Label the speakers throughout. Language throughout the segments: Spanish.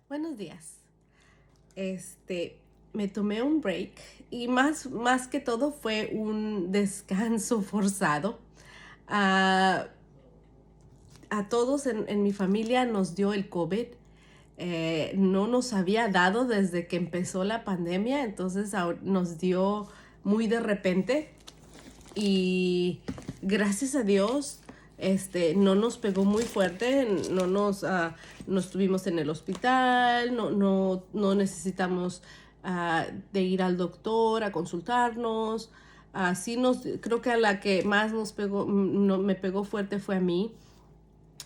Speaker 1: Buenos días. Me tomé un break y más que todo fue un descanso forzado. A, a todos en mi familia nos dio el COVID. No nos había dado desde que empezó la pandemia, entonces nos dio muy de repente y gracias a Dios no nos pegó muy fuerte, no estuvimos en el hospital, no necesitamos de ir al doctor a consultarnos. Creo que a la que más nos pegó, me pegó fuerte fue a mí,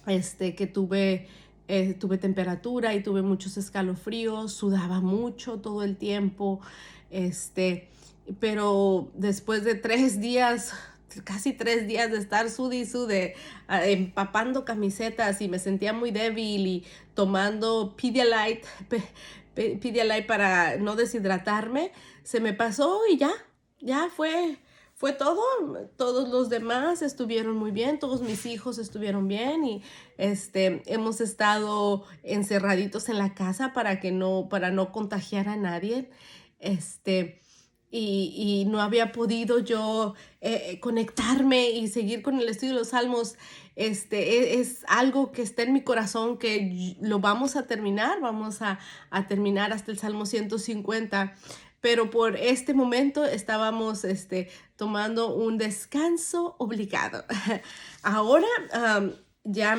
Speaker 1: que tuve temperatura y tuve muchos escalofríos, sudaba mucho todo el tiempo, pero después de 3 días, casi 3 días de estar sude y sude, empapando camisetas y me sentía muy débil y tomando Pedialyte para no deshidratarme, se me pasó y ya fue todo. Todos los demás estuvieron muy bien, todos mis hijos estuvieron bien y hemos estado encerraditos en la casa para no contagiar a nadie. Y no había podido yo conectarme y seguir con el estudio de los salmos. Es algo que está en mi corazón que lo vamos a terminar, a terminar hasta el Salmo 150, pero por este momento estábamos tomando un descanso obligado. Ahora ya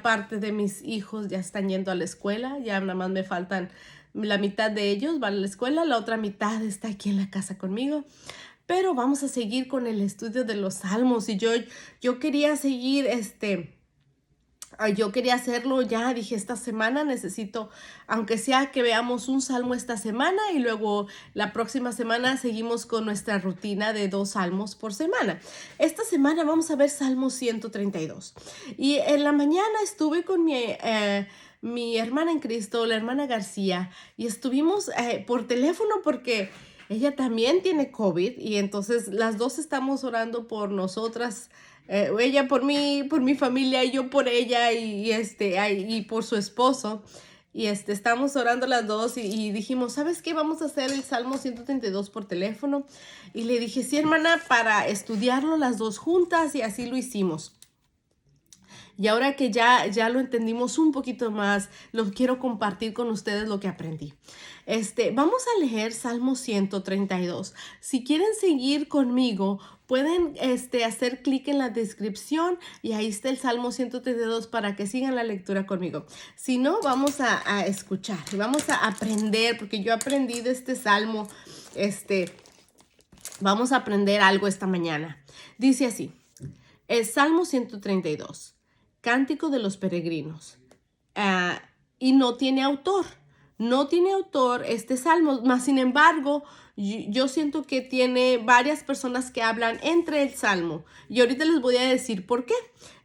Speaker 1: parte de mis hijos ya están yendo a la escuela, ya nada más me faltan la mitad de ellos van a la escuela, la otra mitad está aquí en la casa conmigo. Pero vamos a seguir con el estudio de los salmos y yo quería seguir yo quería hacerlo ya, dije, esta semana necesito, aunque sea que veamos un salmo esta semana y luego la próxima semana seguimos con nuestra rutina de 2 salmos por semana. Esta semana vamos a ver Salmo 132. Y en la mañana estuve con mi hermana en Cristo, la hermana García, y estuvimos por teléfono porque ella también tiene COVID y entonces las dos estamos orando por nosotras, ella por mi familia y yo por ella y por su esposo. Y estamos orando las dos y dijimos, ¿sabes qué? Vamos a hacer el Salmo 132 por teléfono. Y le dije, sí, hermana, para estudiarlo las dos juntas y así lo hicimos. Y ahora que ya lo entendimos un poquito más, lo quiero compartir con ustedes lo que aprendí. Vamos a leer Salmo 132. Si quieren seguir conmigo, pueden hacer clic en la descripción y ahí está el Salmo 132 para que sigan la lectura conmigo. Si no, vamos a escuchar, vamos a aprender, porque yo aprendí de este Salmo, vamos a aprender algo esta mañana. Dice así, el Salmo 132. Cántico de los peregrinos. Y no tiene autor. No tiene autor este salmo, mas sin embargo, yo siento que tiene varias personas que hablan entre el salmo. Y ahorita les voy a decir por qué.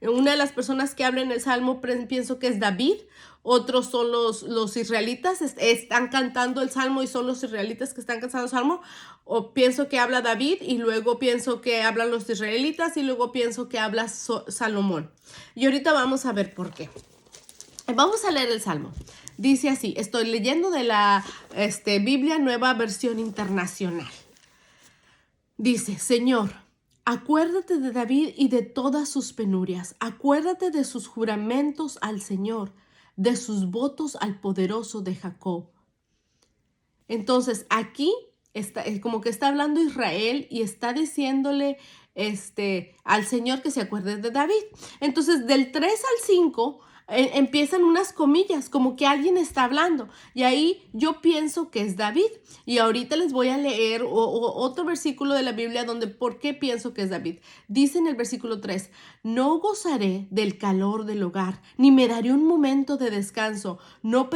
Speaker 1: Una de las personas que habla en el salmo pienso que es David. Otros son los israelitas, están cantando el salmo y son los israelitas que están cantando el salmo. O pienso que habla David y luego pienso que hablan los israelitas y luego pienso que habla Salomón. Y ahorita vamos a ver por qué. Vamos a leer el salmo. Dice así, estoy leyendo de la Biblia Nueva Versión Internacional. Dice, Señor, acuérdate de David y de todas sus penurias. Acuérdate de sus juramentos al Señor, de sus votos al poderoso de Jacob. Entonces, aquí está, como que está hablando Israel y está diciéndole al Señor que se acuerde de David. Entonces, del 3 al 5 empiezan unas comillas, como que alguien está hablando. Y ahí yo pienso que es David. Y ahorita les voy a leer otro versículo de la Biblia donde por qué pienso que es David. Dice en el versículo 3, no gozaré del calor del hogar, ni me daré un momento de descanso. No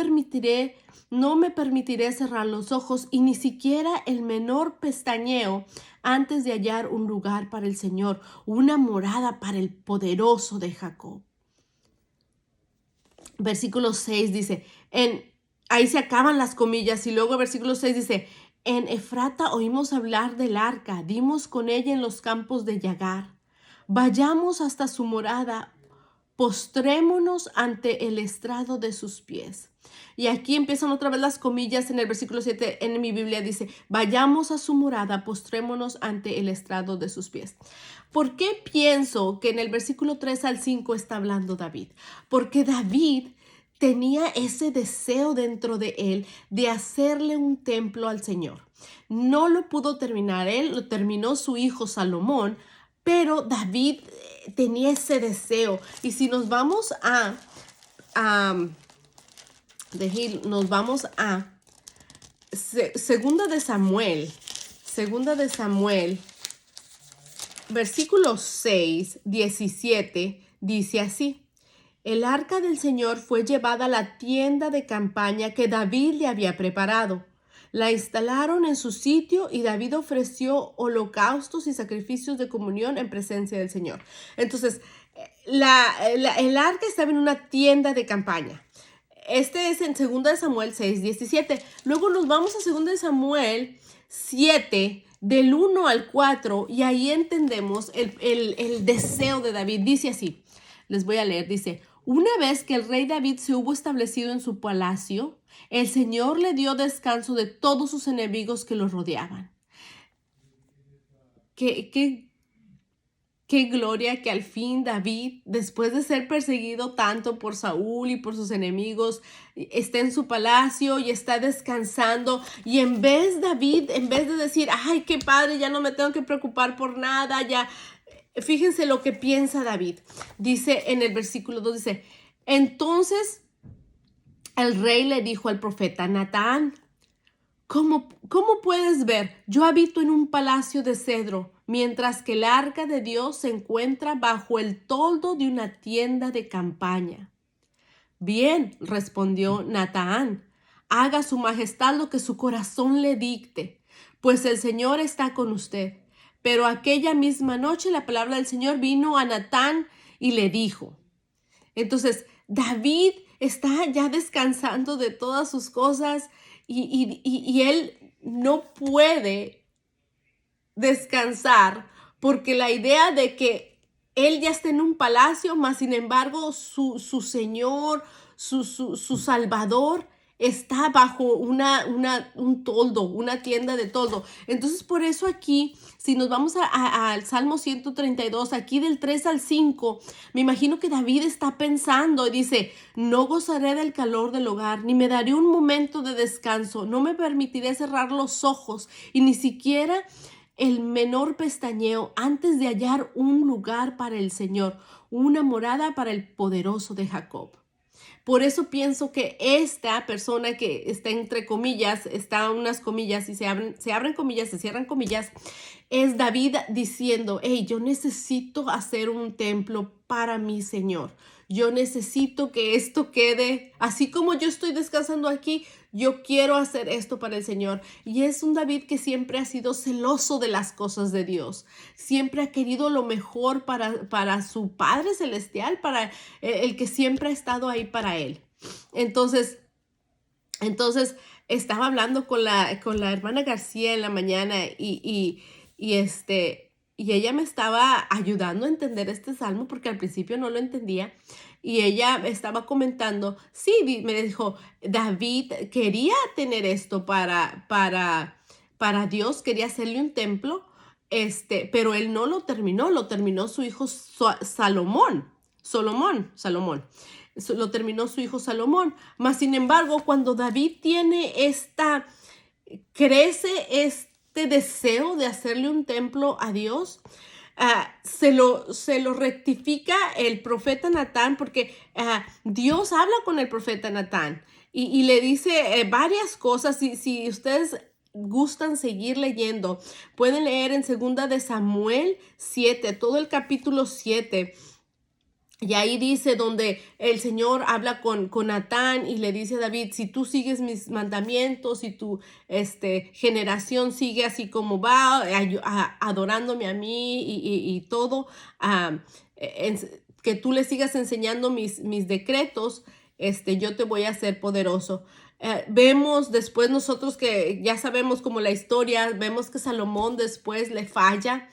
Speaker 1: me permitiré cerrar los ojos y ni siquiera el menor pestañeo antes de hallar un lugar para el Señor, una morada para el poderoso de Jacob. Versículo 6 dice, ahí se acaban las comillas y luego el versículo 6 dice, en Efrata oímos hablar del arca, dimos con ella en los campos de Yagar. Vayamos hasta su morada, postrémonos ante el estrado de sus pies. Y aquí empiezan otra vez las comillas en el versículo 7 en mi Biblia dice, vayamos a su morada, postrémonos ante el estrado de sus pies. ¿Por qué pienso que en el versículo 3 al 5 está hablando David? Porque David tenía ese deseo dentro de él de hacerle un templo al Señor. No lo pudo terminar él, lo terminó su hijo Salomón, pero David tenía ese deseo. Y si nos vamos nos vamos a Segunda de Samuel, versículo 6, 17, dice así. El arca del Señor fue llevada a la tienda de campaña que David le había preparado. La instalaron en su sitio y David ofreció holocaustos y sacrificios de comunión en presencia del Señor. Entonces, el arca estaba en una tienda de campaña. Este es en 2 Samuel 6, 17. Luego nos vamos a 2 Samuel 7, del 1 al 4, y ahí entendemos el deseo de David. Dice así, les voy a leer, dice, una vez que el rey David se hubo establecido en su palacio, el Señor le dio descanso de todos sus enemigos que lo rodeaban. Qué gloria que al fin David, después de ser perseguido tanto por Saúl y por sus enemigos, está en su palacio y está descansando. Y en vez de decir, ay, qué padre, ya no me tengo que preocupar por nada, ya. Fíjense lo que piensa David. Dice en el versículo 2, dice, entonces el rey le dijo al profeta Natán, ¿Cómo puedes ver? Yo habito en un palacio de cedro, mientras que el arca de Dios se encuentra bajo el toldo de una tienda de campaña. Bien, respondió Natán, haga su majestad lo que su corazón le dicte, pues el Señor está con usted. Pero aquella misma noche la palabra del Señor vino a Natán y le dijo. Entonces, David está ya descansando de todas sus cosas y él no puede descansar porque la idea de que él ya está en un palacio, mas sin embargo su Señor, su Salvador está bajo un toldo, una tienda de toldo. Entonces por eso aquí, si nos vamos al Salmo 132, aquí del 3 al 5, me imagino que David está pensando y dice, no gozaré del calor del hogar, ni me daré un momento de descanso, no me permitiré cerrar los ojos y ni siquiera el menor pestañeo antes de hallar un lugar para el Señor, una morada para el poderoso de Jacob. Por eso pienso que esta persona que está entre comillas, está unas comillas y se abren comillas, se cierran comillas, es David diciendo, hey, yo necesito hacer un templo para mi Señor. Yo necesito que esto quede, así como yo estoy descansando aquí, yo quiero hacer esto para el Señor. Y es un David que siempre ha sido celoso de las cosas de Dios. Siempre ha querido lo mejor para su Padre Celestial, para el que siempre ha estado ahí para él. Entonces estaba hablando con la hermana García en la mañana y ella me estaba ayudando a entender este salmo porque al principio no lo entendía. Y ella estaba comentando, sí, me dijo, David quería tener esto para Dios, quería hacerle un templo, pero él no lo terminó su hijo Salomón. Lo terminó su hijo Salomón. Mas, sin embargo, cuando David crece este deseo de hacerle un templo a Dios, se lo rectifica el profeta Natán porque Dios habla con el profeta Natán y le dice varias cosas. Si ustedes gustan seguir leyendo, pueden leer en 2 de Samuel 7, todo el capítulo 7. Y ahí dice donde el Señor habla con Natán y le dice a David, si tú sigues mis mandamientos y tu generación sigue así como va, adorándome a mí y todo, que tú le sigas enseñando mis decretos yo te voy a hacer poderoso. Vemos después nosotros que ya sabemos como la historia, vemos que Salomón después le falla,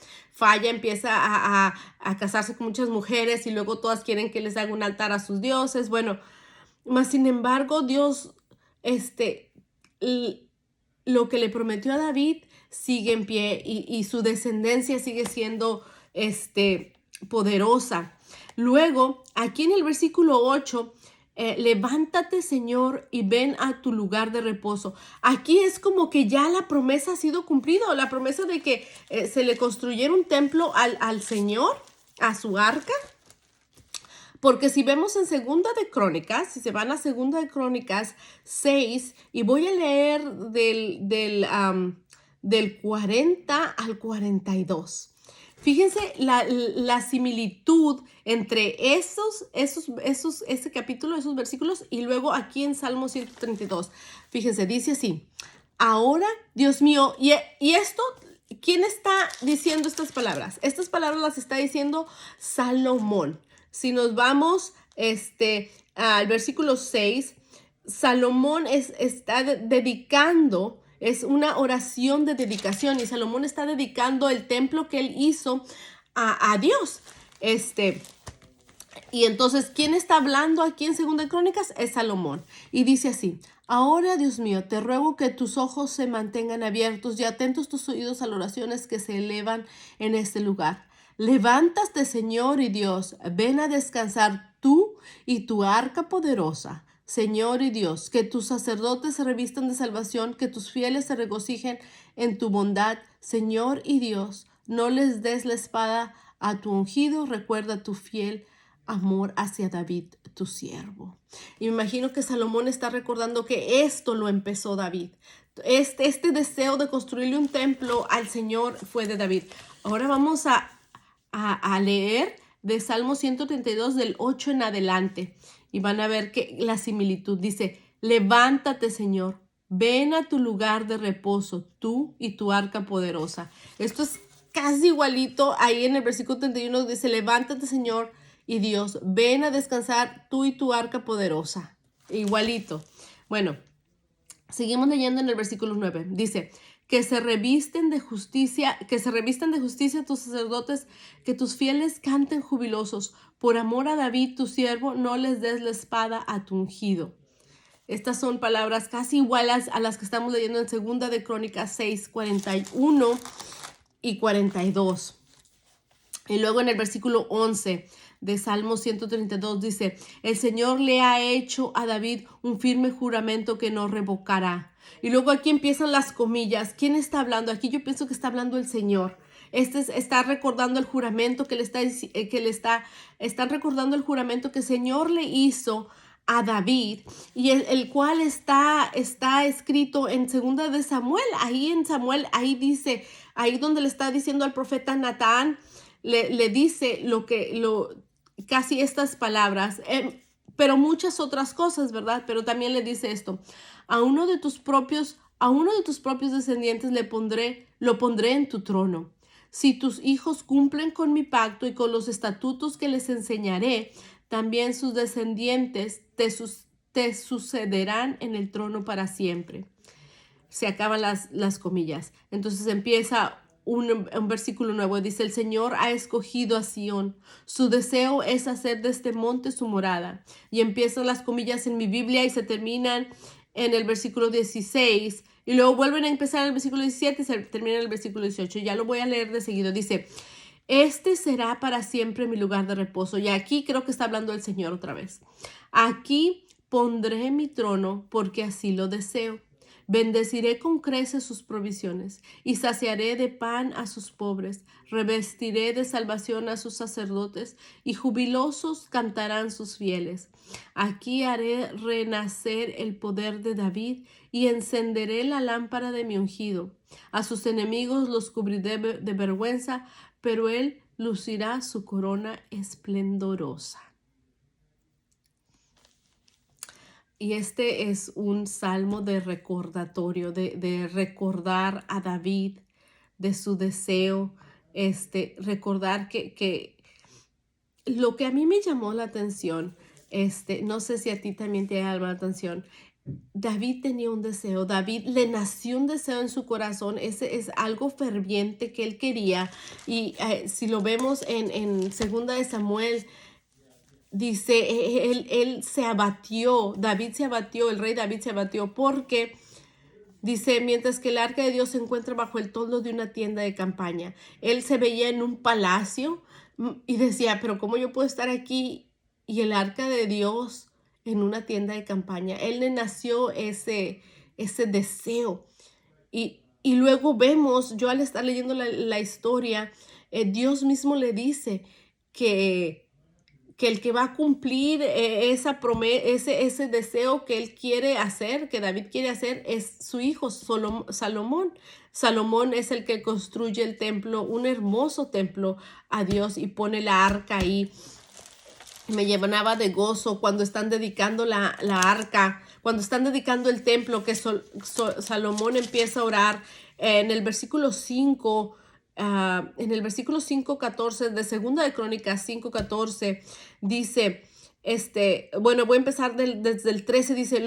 Speaker 1: empieza a casarse con muchas mujeres y luego todas quieren que les haga un altar a sus dioses. Bueno, mas sin embargo, Dios, lo que le prometió a David sigue en pie y su descendencia sigue siendo, poderosa. Luego, aquí en el versículo 8, levántate, Señor, y ven a tu lugar de reposo. Aquí es como que ya la promesa ha sido cumplida, la promesa de que se le construyera un templo al Señor, a su arca. Porque si vemos en Segunda de Crónicas, si se van a Segunda de Crónicas 6, y voy a leer del 40 al 42. Fíjense la similitud entre ese capítulo, esos versículos, y luego aquí en Salmo 132. Fíjense, dice así: ahora, Dios mío, y esto, ¿quién está diciendo estas palabras? Estas palabras las está diciendo Salomón. Si nos vamos al versículo 6, Salomón está dedicando, es una oración de dedicación, y Salomón está dedicando el templo que él hizo a Dios. Y entonces, ¿quién está hablando aquí en Segunda de Crónicas? Es Salomón. Y dice así: ahora, Dios mío, te ruego que tus ojos se mantengan abiertos y atentos tus oídos a las oraciones que se elevan en este lugar. Levántate, Señor y Dios, ven a descansar tú y tu arca poderosa. Señor y Dios, que tus sacerdotes se revistan de salvación, que tus fieles se regocijen en tu bondad. Señor y Dios, no les des la espada a tu ungido, recuerda tu fiel amor hacia David, tu siervo. Y me imagino que Salomón está recordando que esto lo empezó David. Este deseo de construirle un templo al Señor fue de David. Ahora vamos a leer de Salmo 132 del 8 en adelante y van a ver que la similitud dice: levántate, Señor, ven a tu lugar de reposo, tú y tu arca poderosa. Esto es casi igualito ahí en el versículo 31, dice: levántate, Señor y Dios, ven a descansar tú y tu arca poderosa. Igualito. Bueno, seguimos leyendo en el versículo 9. Dice: que se revistan de justicia tus sacerdotes, que tus fieles canten jubilosos. Por amor a David, tu siervo, no les des la espada a tu ungido. Estas son palabras casi iguales a las que estamos leyendo en Segunda de Crónicas 6, 41 y 42. Y luego en el versículo 11 de Salmo 132 dice: el Señor le ha hecho a David un firme juramento que no revocará. Y luego aquí empiezan las comillas. ¿Quién está hablando? Aquí yo pienso que está hablando el Señor. Está recordando el juramento están recordando el juramento que el Señor le hizo a David, y el cual está escrito en Segunda de Samuel. Ahí dice, ahí donde le está diciendo al profeta Natán, le dice casi estas palabras, pero muchas otras cosas, ¿verdad? Pero también le dice esto: a uno de tus propios descendientes lo pondré en tu trono. Si tus hijos cumplen con mi pacto y con los estatutos que les enseñaré, también sus descendientes te sucederán en el trono para siempre. Se acaban las comillas. Entonces empieza un versículo nuevo. Dice: el Señor ha escogido a Sión. Su deseo es hacer de este monte su morada. Y empiezan las comillas en mi Biblia y se terminan en el versículo 16. Y luego vuelven a empezar en el versículo 17 y se termina en el versículo 18. Ya lo voy a leer de seguido. Dice: este será para siempre mi lugar de reposo. Y aquí creo que está hablando el Señor otra vez. Aquí pondré mi trono porque así lo deseo. Bendeciré con creces sus provisiones y saciaré de pan a sus pobres. Revestiré de salvación a sus sacerdotes y jubilosos cantarán sus fieles. Aquí haré renacer el poder de David y encenderé la lámpara de mi ungido. A sus enemigos los cubriré de vergüenza, pero él lucirá su corona esplendorosa. Y este es un salmo de recordatorio, de recordar a David, de su deseo, recordar que lo que a mí me llamó la atención No sé si a ti también te llama la atención. David tenía un deseo, David le nació un deseo en su corazón, ese es algo ferviente que él quería. Y si lo vemos en Segunda de Samuel, dice, él se abatió, David se abatió, el rey David se abatió porque dice, mientras que el arca de Dios se encuentra bajo el toldo de una tienda de campaña. Él se veía en un palacio y decía, pero ¿cómo yo puedo estar aquí y el arca de Dios en una tienda de campaña? Él le nació ese deseo. Y luego vemos, yo al estar leyendo la historia, Dios mismo le dice que el que va a cumplir ese deseo que él quiere hacer, que David quiere hacer, es su hijo Salomón. Salomón es el que construye el templo, un hermoso templo a Dios y pone la arca ahí. Me llenaba de gozo cuando están dedicando la arca, cuando están dedicando el templo, que Salomón empieza a orar en el versículo 5. En el versículo 5:14 de Segunda de Crónicas 5:14 dice, bueno, voy a empezar desde el 13, dice,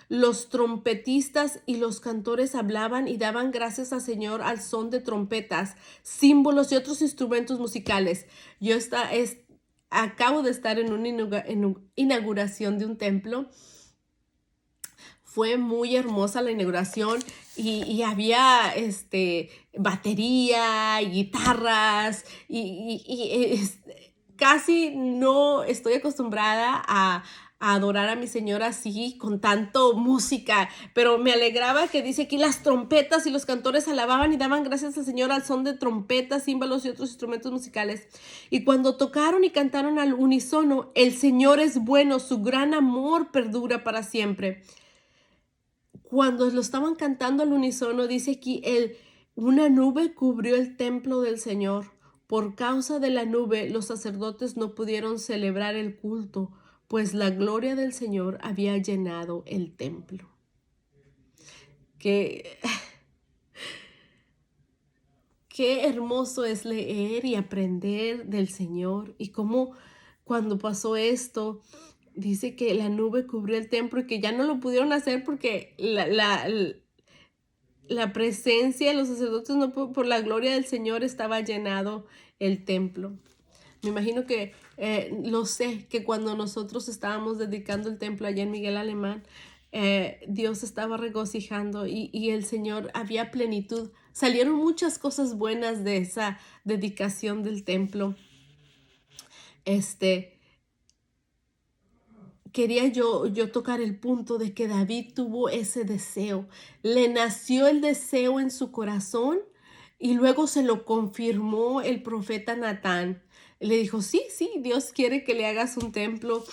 Speaker 1: los trompetistas y los cantores hablaban y daban gracias al Señor al son de trompetas, símbolos y otros instrumentos musicales. Acabo de estar en una inauguración de un templo. Fue muy hermosa la inauguración y había batería, guitarras casi no estoy acostumbrada a adorar a mi Señor así, con tanto música, pero me alegraba que dice aquí las trompetas y los cantores alababan y daban gracias al Señor al son de trompetas, címbalos y otros instrumentos musicales. Y cuando tocaron y cantaron al unísono, el Señor es bueno, su gran amor perdura para siempre. Cuando lo estaban cantando al unísono, dice aquí, una nube cubrió el templo del Señor. Por causa de la nube, los sacerdotes no pudieron celebrar el culto, pues la gloria del Señor había llenado el templo. Qué hermoso es leer y aprender del Señor. Y cómo cuando pasó esto, dice que la nube cubrió el templo y que ya no lo pudieron hacer porque la presencia de los sacerdotes, no por la gloria del Señor, estaba llenado el templo. Me imagino que, lo sé, que cuando nosotros estábamos dedicando el templo allá en Miguel Alemán, Dios estaba regocijando y el Señor, había plenitud. Salieron muchas cosas buenas de esa dedicación del templo. Quería yo tocar el punto de que David tuvo ese deseo. Le nació el deseo en su corazón y luego se lo confirmó el profeta Natán. Le dijo, sí, Dios quiere que le hagas un templo,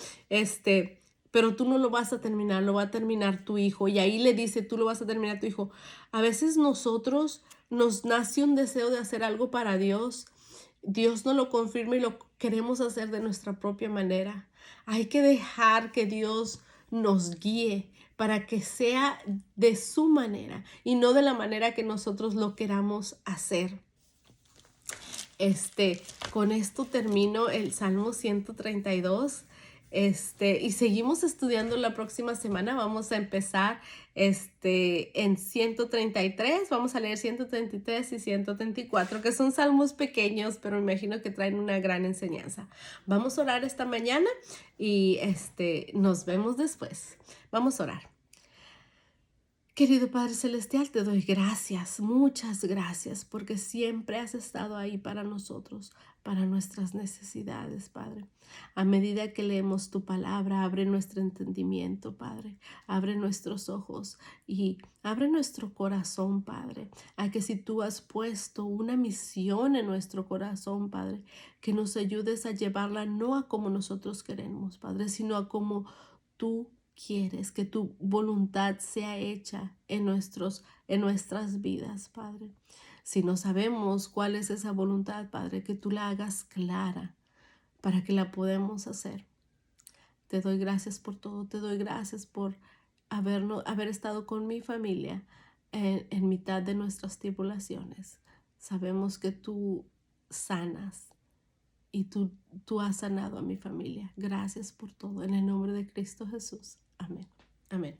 Speaker 1: pero tú no lo vas a terminar, lo va a terminar tu hijo. Y ahí le dice, tú lo vas a terminar tu hijo. A veces nosotros nos nace un deseo de hacer algo para Dios. Dios no lo confirma y lo queremos hacer de nuestra propia manera. Hay que dejar que Dios nos guíe para que sea de su manera y no de la manera que nosotros lo queramos hacer. Con esto termino el Salmo 132. Y seguimos estudiando la próxima semana. Vamos a empezar en 133. Vamos a leer 133 y 134, que son salmos pequeños, pero me imagino que traen una gran enseñanza. Vamos a orar esta mañana y nos vemos después. Vamos a orar. Querido Padre Celestial, te doy gracias, muchas gracias, porque siempre has estado ahí para nosotros, para nuestras necesidades, Padre. A medida que leemos tu palabra, abre nuestro entendimiento, Padre. Abre nuestros ojos y abre nuestro corazón, Padre, a que si tú has puesto una misión en nuestro corazón, Padre, que nos ayudes a llevarla no a como nosotros queremos, Padre, sino a como tú quieres, que tu voluntad sea hecha en nuestras vidas, Padre. Si no sabemos cuál es esa voluntad, Padre, que tú la hagas clara para que la podamos hacer. Te doy gracias por todo, te doy gracias por haber estado con mi familia en mitad de nuestras tribulaciones. Sabemos que tú sanas y tú has sanado a mi familia. Gracias por todo. En el nombre de Cristo Jesús. Amén. Amén.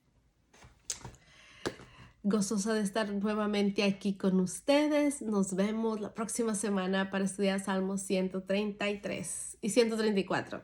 Speaker 1: Gozosa de estar nuevamente aquí con ustedes. Nos vemos la próxima semana para estudiar Salmos 133 y 134.